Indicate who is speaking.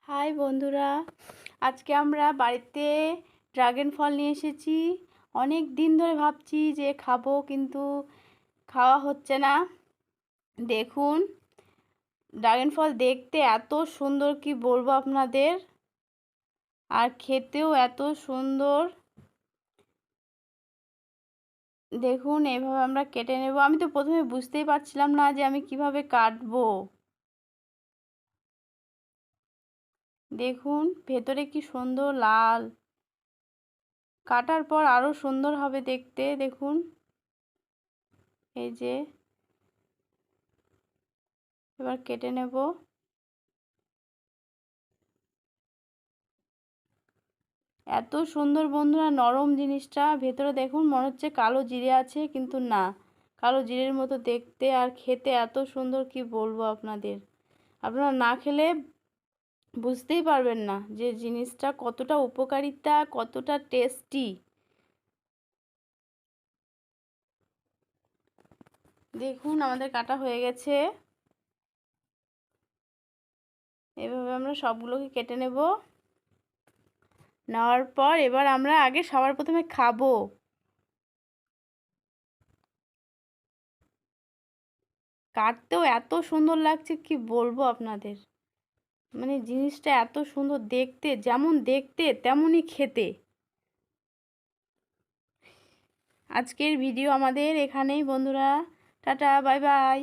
Speaker 1: High বন্ধুরা, আজকে আমরা বাড়িতে ড্রাগন ফল নিয়ে এসেছি। অনেক দিন ধরে ভাবছি যে খাবো, কিন্তু খাওয়া হচ্ছে না। দেখুন, ড্রাগন ফল দেখতে এত সুন্দর, কি বলবো আপনাদের, আর খেতেও এত সুন্দর। দেখুন, এভাবে আমরা কেটে নেব। আমি তো প্রথমে বুঝতেই পারছিলাম না যে আমি কিভাবে কাটবো। দেখুন, ভেতরে কি সুন্দর লাল, কাটার পর আরো সুন্দর হবে দেখতে। দেখুন, এই যে এবার কেটে নেব। এত সুন্দর বন্ধুরা, নরম জিনিসটা। ভেতরে দেখুন, মনে হচ্ছে কালো জিরে আছে, কিন্তু না, কালো জিরের মতো দেখতে, আর খেতে এত সুন্দর, কি বলবো আপনাদের। আপনারা না খেলে বুঝতেই পারবেন না যে জিনিসটা কতটা উপকারিতা, কতটা টেস্টি। দেখুন, আমাদের কাটা হয়ে গেছে। এভাবে আমরা সবগুলোকে কেটে নেব। নেওয়ার পর এবার আমরা আগে সবার প্রথমে খাবো। কাটতেও এত সুন্দর লাগছে, কি বলবো আপনাদের। মানে জিনিসটা এত সুন্দর দেখতে, যেমন দেখতে তেমনই খেতে। আজকের ভিডিও আমাদের এখানেই বন্ধুরা। Tata, bye bye.